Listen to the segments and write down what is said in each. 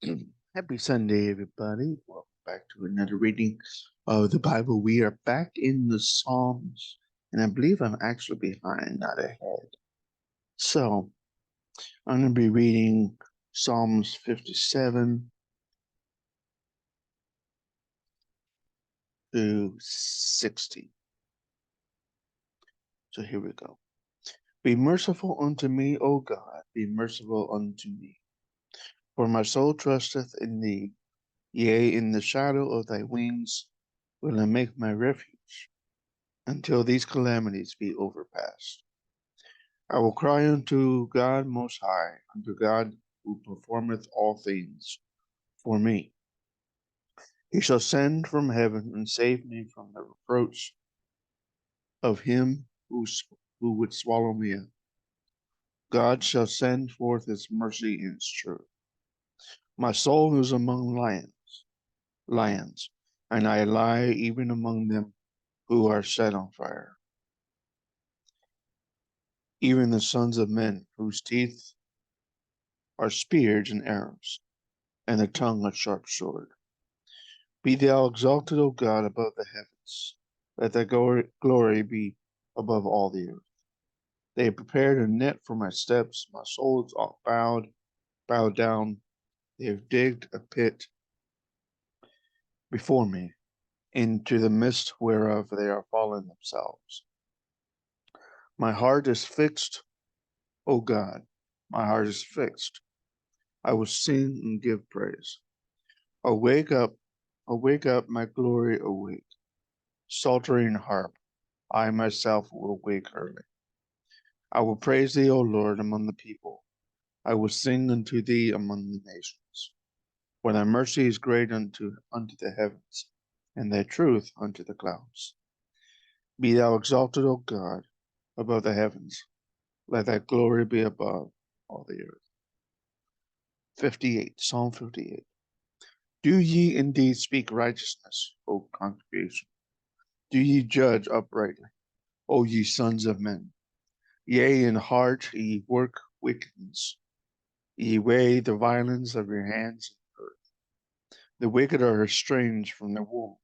Happy Sunday, everybody. Welcome back to another reading of the Bible. We are back in the Psalms, and I believe I'm actually behind, not ahead. So, I'm going to be reading Psalms 57 to 60. So, here we go. Be merciful unto me, O God, be merciful unto me. For my soul trusteth in thee. Yea, in the shadow of thy wings will I make my refuge, until these calamities be overpast. I will cry unto God Most High, unto God who performeth all things for me. He shall send from heaven and save me from the reproach of him who would swallow me up. God shall send forth his mercy and his truth. My soul is among lions, and I lie even among them who are set on fire, even the sons of men whose teeth are spears and arrows, and their tongue a sharp sword. Be thou exalted, O God, above the heavens. Let thy glory be above all the earth. They have prepared a net for my steps. My soul is all bowed down. They have digged a pit before me, into the midst whereof they are fallen themselves. My heart is fixed, O God. My heart is fixed. I will sing and give praise. Awake up, my glory, awake. Psaltery and harp, I myself will wake early. I will praise thee, O Lord, among the people. I will sing unto thee among the nations. For thy mercy is great unto the heavens, and thy truth unto the clouds. Be thou exalted, O God, above the heavens. Let thy glory be above all the earth. 58, Psalm 58. Do ye indeed speak righteousness, O congregation? Do ye judge uprightly, O ye sons of men? Yea, in heart ye work wickedness. Ye weigh the violence of your hands in earth. The wicked are estranged from their womb.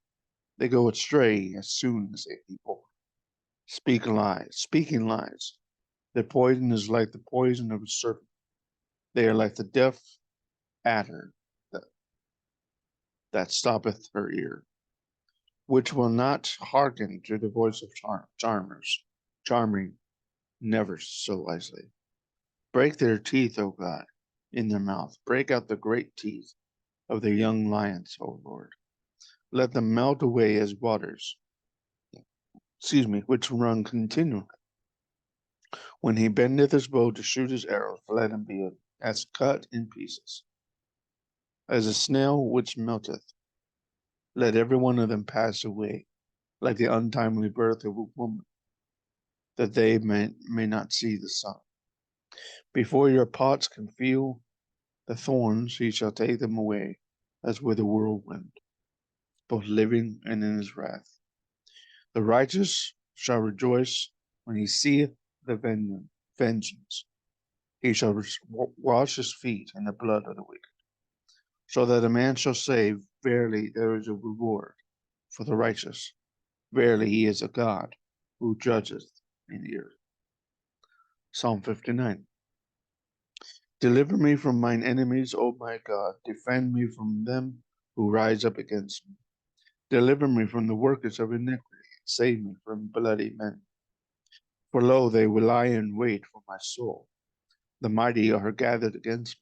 They go astray as soon as they be born. Speaking lies. Their poison is like the poison of a serpent. They are like the deaf adder that, that stoppeth her ear, which will not hearken to the voice of charming, never so wisely. Break their teeth, O God, in their mouth. Break out the great teeth of their young lions, O Lord. Let them melt away as waters, which run continually. When he bendeth his bow to shoot his arrows, let him be as cut in pieces, as a snail which melteth. Let every one of them pass away, like the untimely birth of a woman, that they may not see the sun. Before your pots can feel the thorns, he shall take them away, as with a whirlwind, both living and in his wrath. The righteous shall rejoice when he seeth the vengeance. He shall wash his feet in the blood of the wicked, so that a man shall say, verily there is a reward for the righteous. Verily he is a God who judgeth in the earth. Psalm 59. Deliver me from mine enemies, O my God. Defend me from them who rise up against me. Deliver me from the workers of iniquity, and save me from bloody men. For lo, they will lie in wait for my soul. The mighty are gathered against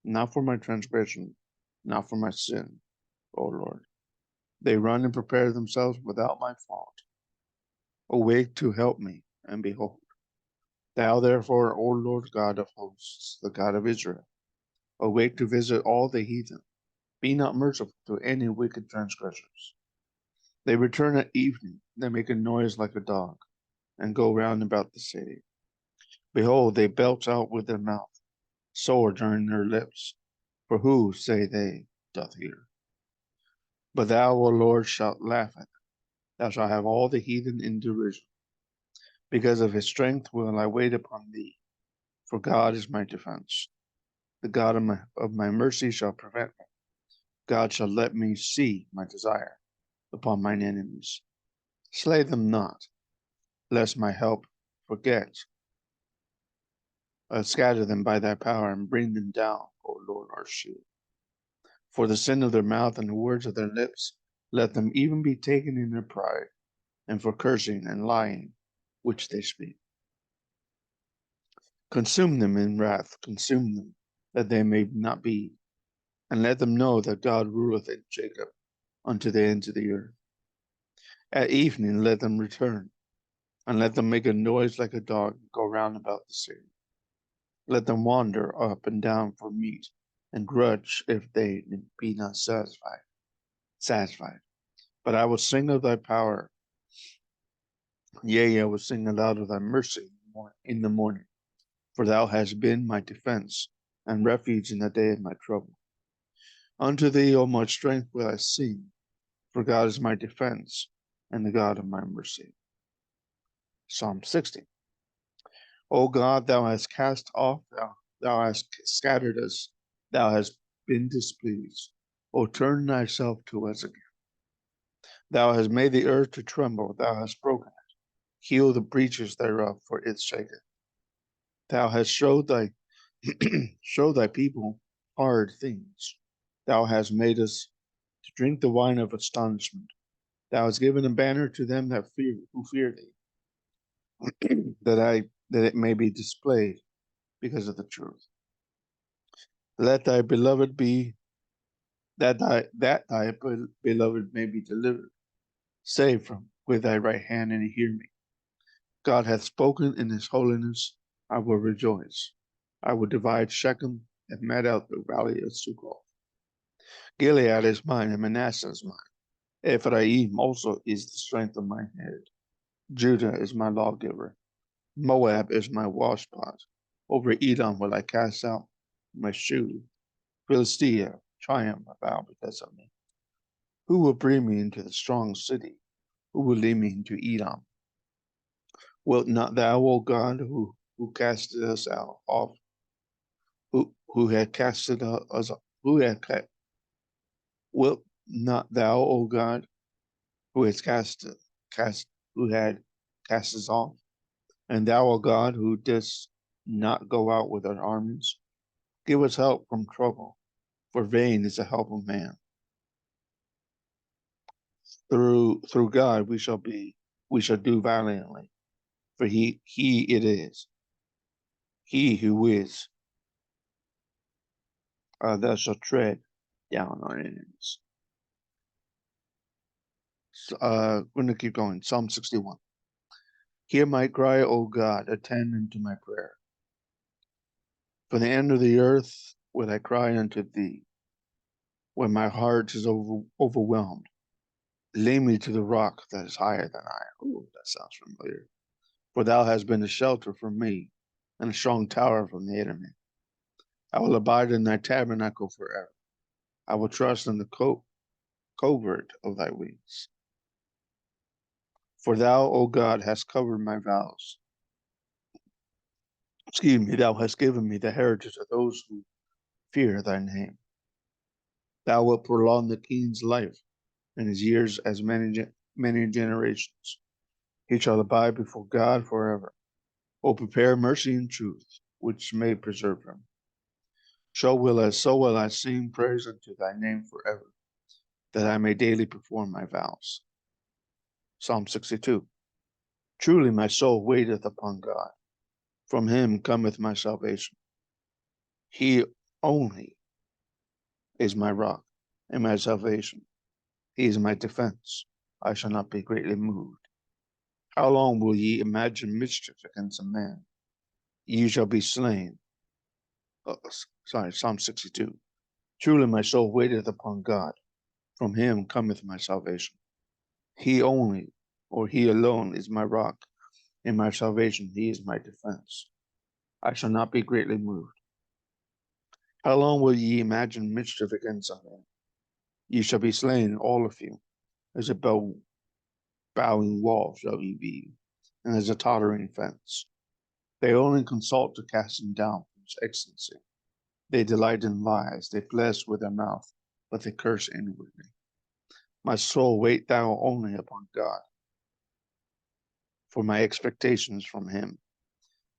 me, not for my transgression, not for my sin, O Lord. They run and prepare themselves without my fault. Awake to help me, and behold. Thou therefore, O Lord God of hosts, the God of Israel, awake to visit all the heathen. Be not merciful to any wicked transgressors. They return at evening, they make a noise like a dog, and go round about the city. Behold, they belch out with their mouth, sword are in their lips. For who, say they, doth hear? But thou, O Lord, shalt laugh at them. Thou shalt have all the heathen in derision. Because of his strength will I wait upon thee, for God is my defense. The God of my mercy shall prevent me. God shall let me see my desire upon mine enemies. Slay them not, lest my help forget. Scatter them by thy power and bring them down, O Lord our shield. For the sin of their mouth and the words of their lips, let them even be taken in their pride, and for cursing and lying which they speak. Consume them in wrath, consume them, that they may not be, and let them know that God ruleth in Jacob unto the ends of the earth. At evening let them return, and let them make a noise like a dog, and go round about the city. Let them wander up and down for meat, and grudge if they be not satisfied. But I will sing of thy power. Yea, I will sing aloud of thy mercy in the morning. For thou hast been my defense and refuge in the day of my trouble. Unto thee, O my strength, will I sing, for God is my defense and the God of my mercy. Psalm 60. O God, thou hast cast off, thou hast scattered us, thou hast been displeased. O turn thyself to us again. Thou hast made the earth to tremble, thou hast broken it. Heal the breaches thereof, for it shaketh. Thou hast showed thy show thy people hard things. Thou hast made us to drink the wine of astonishment. Thou hast given a banner to them that who fear thee, that it may be displayed because of the truth. Let thy beloved be that thy beloved may be delivered. Save from with thy right hand and hear me. God hath spoken in his holiness, I will rejoice. I will divide Shechem and met out the valley of Succoth. Gilead is mine and Manasseh is mine. Ephraim also is the strength of my head. Judah is my lawgiver. Moab is my washpot. Over Edom will I cast out my shoe. Philistia triumph about because of me. Who will bring me into the strong city? Who will lead me into Edom? Wilt not thou, O God, who casted us out off, who had casted us, wilt not thou, O God, who has who had cast us off, and thou, O God, who didst not go out with our armies, give us help from trouble, for vain is the help of man. Through God we shall do valiantly, for he it is, he who is, that shall tread down our enemies. We're going to keep going. Psalm 61. Hear my cry, O God, attend unto my prayer. For the end of the earth will I cry unto thee, when my heart is overwhelmed. Lead me to the rock that is higher than I. Oh, that sounds familiar. For thou hast been a shelter for me, and a strong tower from the enemy. I will abide in thy tabernacle forever. I will trust in the covert of thy wings. For thou, O God, hast covered my vows. Thou hast given me the heritage of those who fear thy name. Thou wilt prolong the king's life, and his years as many generations. He shall abide before God forever. O prepare mercy and truth, which may preserve him. So will I sing praise unto thy name forever, that I may daily perform my vows. Psalm 62. Truly my soul waiteth upon God. From him cometh my salvation. He only is my rock and my salvation. He is my defense. I shall not be greatly moved. How long will ye imagine mischief against a man? Ye shall be slain. Psalm 62. Truly my soul waiteth upon God. From him cometh my salvation. He only, or he alone, is my rock and my salvation. He is my defense. I shall not be greatly moved. How long will ye imagine mischief against a man? Ye shall be slain, all of you. As a bowing wall shall ye be, and as a tottering fence. They only consult to cast him down from his excellency. They delight in lies, they bless with their mouth, but they curse inwardly. My soul, wait thou only upon God, for my expectations from him.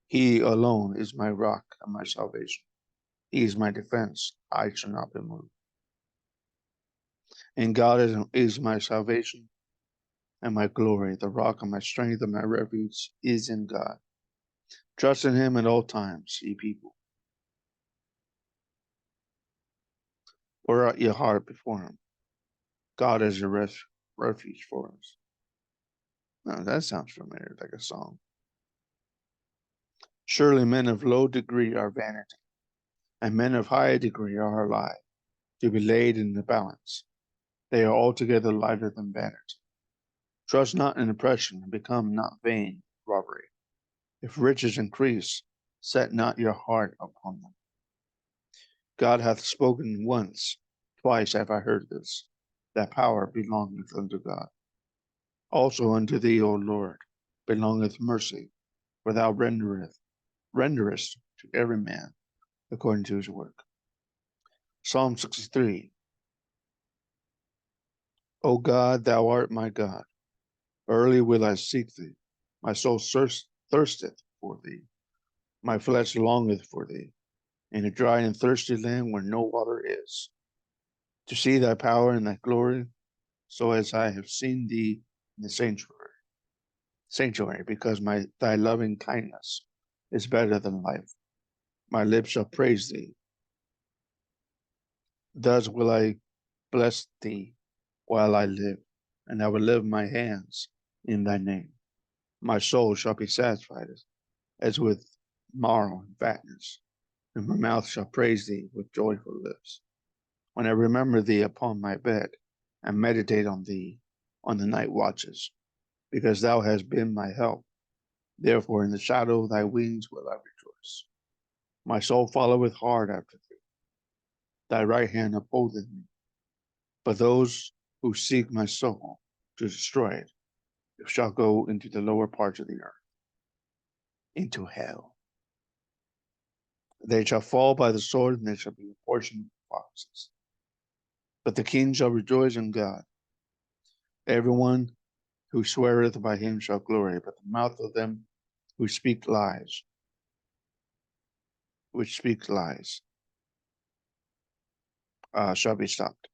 He alone is my rock and my salvation. He is my defense, I shall not be moved. And God is my salvation and my glory, the rock of my strength and my refuge is in God. Trust in him at all times, ye people. Pour out your heart before him. God is your refuge for us. Now, that sounds familiar, like a song. Surely men of low degree are vanity, and men of high degree are a lie, to be laid in the balance. They are altogether lighter than vanity. Trust not in oppression, and become not vain robbery. If riches increase, set not your heart upon them. God hath spoken once, twice have I heard this, that power belongeth unto God. Also unto thee, O Lord, belongeth mercy, for thou renderest to every man according to his work. Psalm 63. O God, thou art my God. Early will I seek thee. My soul thirsteth for thee. My flesh longeth for thee, in a dry and thirsty land where no water is, to see thy power and thy glory, so as I have seen thee in the sanctuary, because thy loving kindness is better than life. My lips shall praise thee. Thus will I bless thee while I live, and I will lift my hands in thy name. My soul shall be satisfied as with marrow and fatness, and my mouth shall praise thee with joyful lips. When I remember thee upon my bed, and meditate on thee on the night watches, because thou hast been my help. Therefore in the shadow of thy wings will I rejoice. My soul followeth hard after thee. Thy right hand upholdeth me. But those who seek my soul to destroy it shall go into the lower parts of the earth, into hell. They shall fall by the sword, and they shall be a portion of foxes. But the king shall rejoice in God. Everyone who sweareth by him shall glory, but the mouth of them who speak lies, shall be stopped.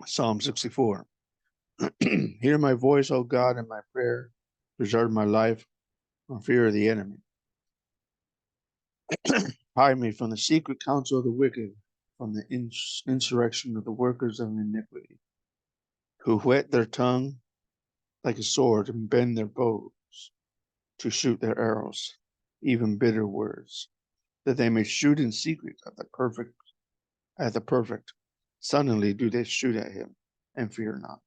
Psalm 64. Hear my voice, O God, and my prayer. Preserve my life from fear of the enemy. Hide me from the secret counsel of the wicked, from the insurrection of the workers of iniquity, who whet their tongue like a sword and bend their bows to shoot their arrows, even bitter words, that they may shoot in secret at the perfect. Suddenly do they shoot at him, and fear not.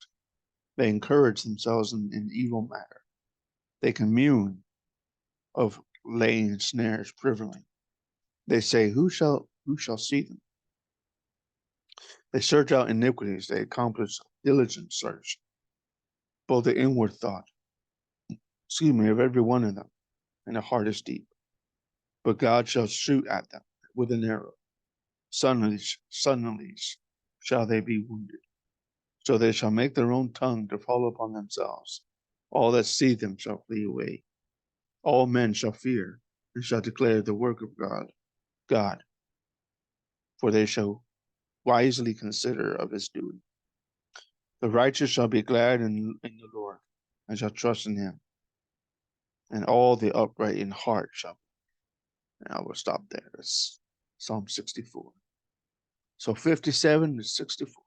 They encourage themselves in evil matter. They commune of laying snares privily. They say, who shall see them? They search out iniquities. They accomplish diligent search, both the inward thought, of every one of them, and the heart is deep. But God shall shoot at them with an arrow. Suddenly shall they be wounded. So they shall make their own tongue to fall upon themselves. All that see them shall flee away. All men shall fear and shall declare the work of God, for they shall wisely consider of his doing. The righteous shall be glad in the Lord, and shall trust in him. And all the upright in heart shall. And I will stop there. That's Psalm 64. So 57 to 64.